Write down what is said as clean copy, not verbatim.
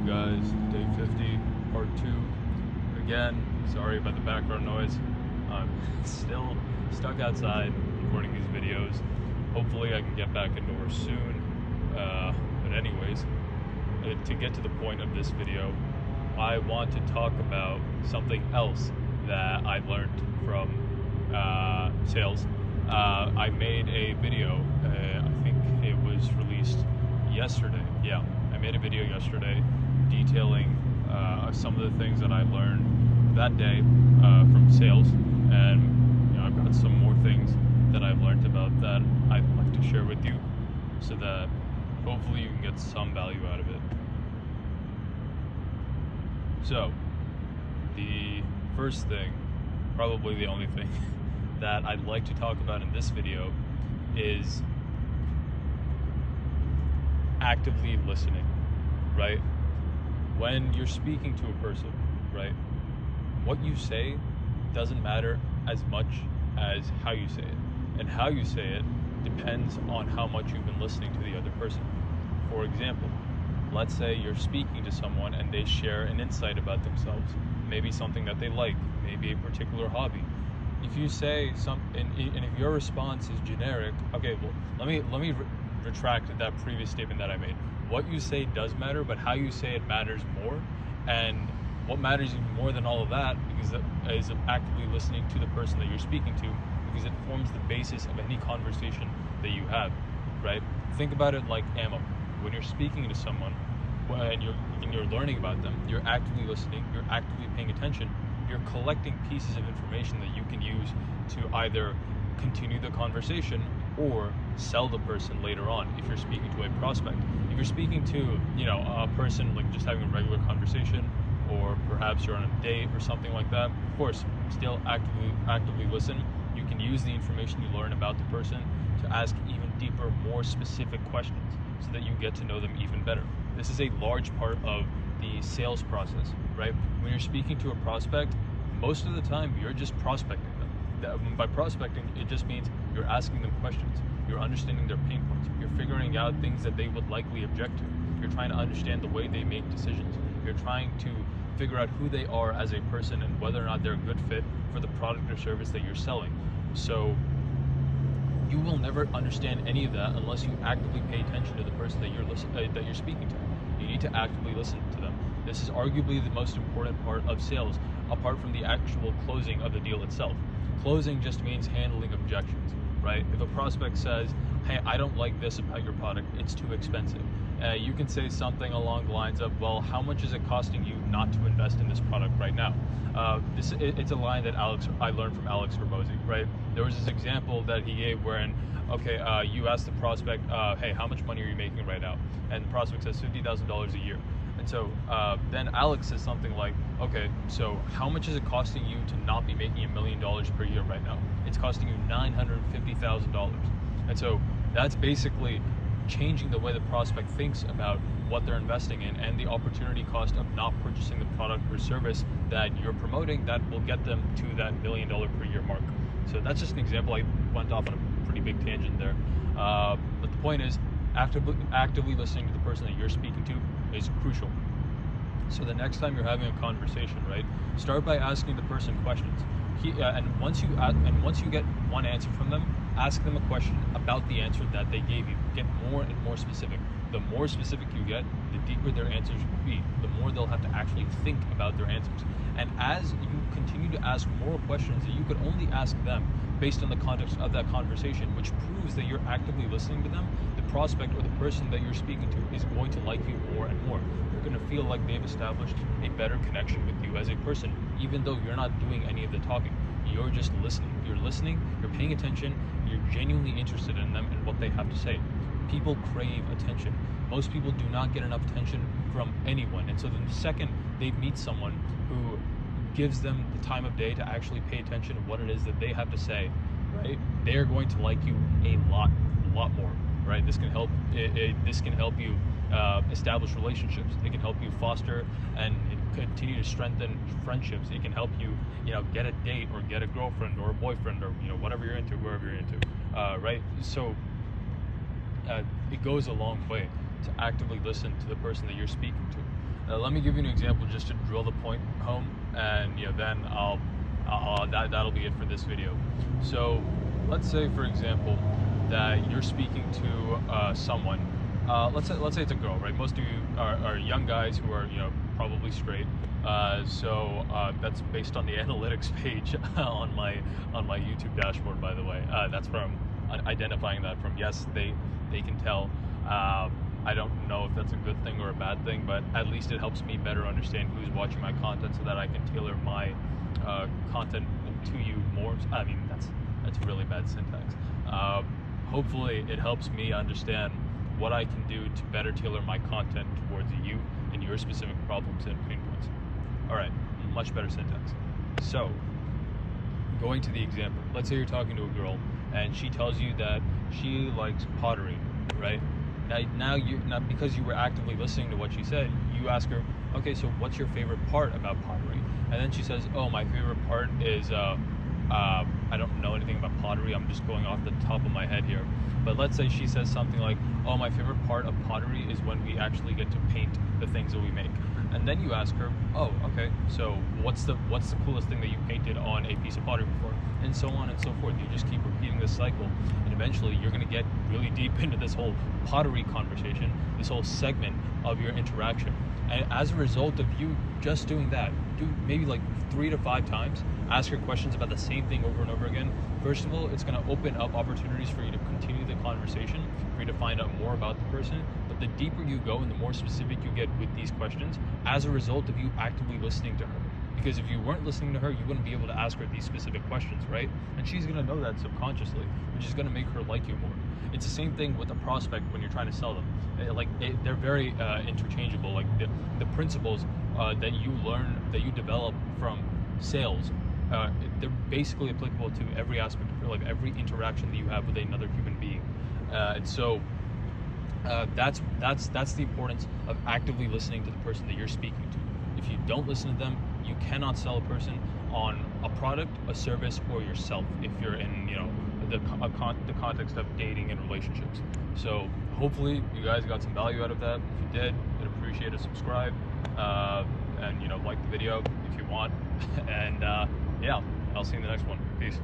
guys? Day 50, part 2. Again, sorry about the background noise. I'm still stuck outside recording these videos. Hopefully I can get back indoors soon. But anyways, to get to the point of this video, I want to talk about something else that I learned from sales. I made a video, I think it was released yesterday. Yeah, I made a video yesterday detailing some of the things that I learned that day from sales, and I've got some more things that I've learned about that I'd like to share with you so that hopefully you can get some value out of it. So, the first thing, probably the only thing that I'd like to talk about in this video is actively listening, right? When you're speaking to a person, right, what you say doesn't matter as much as how you say it. And how you say it depends on how much you've been listening to the other person. For example, let's say you're speaking to someone and they share an insight about themselves, maybe something that they like, maybe a particular hobby. If you say something, and if your response is generic, okay, well, let me retract that previous statement that I made. What you say does matter, but how you say it matters more. And what matters even more than all of that, because it is actively listening to the person that you're speaking to, because it forms the basis of any conversation that you have, right? Think about it like ammo. When you're speaking to someone, when you're learning about them, you're actively listening, you're actively paying attention, you're collecting pieces of information that you can use to either continue the conversation or sell the person later on if you're speaking to a prospect. If you're speaking to, a person like just having a regular conversation, or perhaps you're on a date or something like that, of course, still actively listen. You can use the information you learn about the person to ask even deeper, more specific questions so that you get to know them even better. This is a large part of the sales process, right? When you're speaking to a prospect, most of the time you're just prospecting them. By prospecting, it just means you're asking them questions, you're understanding their pain points, you're figuring out things that they would likely object to, you're trying to understand the way they make decisions, you're trying to figure out who they are as a person and whether or not they're a good fit for the product or service that you're selling. So you will never understand any of that unless you actively pay attention to the person that you're speaking to. You need to actively listen to them. This is arguably the most important part of sales, apart from the actual closing of the deal itself. Closing just means handling objections, right? If a prospect says, hey, I don't like this about your product, it's too expensive. You can say something along the lines of, well, how much is it costing you not to invest in this product right now? It's a line that I learned from Alex Hormozi, right? There was this example that he gave wherein, you ask the prospect, hey, how much money are you making right now? And the prospect says $50,000 a year. And so then Alex says something like, okay, so how much is it costing you to not be making $1 million per year right now? It's costing you $950,000. And so that's basically changing the way the prospect thinks about what they're investing in and the opportunity cost of not purchasing the product or service that you're promoting that will get them to that $1 million per year mark. So that's just an example. I went off on a pretty big tangent there. But the point is, actively listening to the person that you're speaking to is crucial. So the next time you're having a conversation, right, start by asking the person questions. And once you get one answer from them, ask them a question about the answer that they gave you. Get more and more specific. The more specific you get, the deeper their answers will be. The more they'll have to actually think about their answers. And as you continue to ask more questions that you could only ask them based on the context of that conversation, which proves that you're actively listening to them, the prospect or the person that you're speaking to is going to like you more and more. You're going to feel like they've established a better connection with you as a person, even though you're not doing any of the talking. You're just listening. You're listening, you're paying attention, you're genuinely interested in them and what they have to say. People crave attention. Most people do not get enough attention from anyone. And so the second they meet someone who gives them the time of day to actually pay attention to what it is that they have to say, right, they're going to like you a lot more, right? This can help you establish relationships. It can help you foster and continue to strengthen friendships. It can help you, get a date or get a girlfriend or a boyfriend or whatever you're into, wherever you're into, right? So it goes a long way to actively listen to the person that you're speaking to. Let me give you an example just to drill the point home, and then that'll be it for this video. So let's say, for example, that you're speaking to someone. Let's say it's a girl, right? Most of you are young guys who are probably straight. So that's based on the analytics page on my YouTube dashboard, by the way. That's from identifying that from, yes, they can tell. I don't know if that's a good thing or a bad thing, but at least it helps me better understand who's watching my content so that I can tailor my content to you more. I mean, that's really bad syntax. Hopefully it helps me understand what I can do to better tailor my content towards you and your specific problems and pain points. All right, much better syntax. So, going to the example, let's say you're talking to a girl and she tells you that she likes pottery, right? Now because you were actively listening to what she said, you ask her, okay, so what's your favorite part about pottery? And then she says, oh, my favorite part is, I don't know anything about pottery, I'm just going off the top of my head here. But let's say she says something like, oh, my favorite part of pottery is when we actually get to paint the things that we make. And then you ask her, oh, okay, so what's the coolest thing that you painted on a piece of pottery before? And so on and so forth. You just keep repeating this cycle, and eventually you're going to get really deep into this whole pottery conversation, this whole segment of your interaction. And as a result of you just doing that, do maybe like 3 to 5 times, ask her questions about the same thing over and over again. First of all, it's going to open up opportunities for you to continue the conversation, for you to find out more about the person. But the deeper you go and the more specific you get with these questions, as a result of you actively listening to her. Because if you weren't listening to her, you wouldn't be able to ask her these specific questions, right? And she's going to know that subconsciously, which is going to make her like you more. It's the same thing with a prospect when you're trying to sell them. They're very interchangeable. Like the principles that you learn, that you develop from sales, they're basically applicable to every aspect of your life, every interaction that you have with another human being. And so that's the importance of actively listening to the person that you're speaking to. If you don't listen to them, you cannot sell a person on a product, a service, or yourself if you're in the context of dating and relationships. So hopefully you guys got some value out of that. If you did, I'd appreciate a subscribe, and like the video if you want. And yeah, I'll see you in the next one. Peace.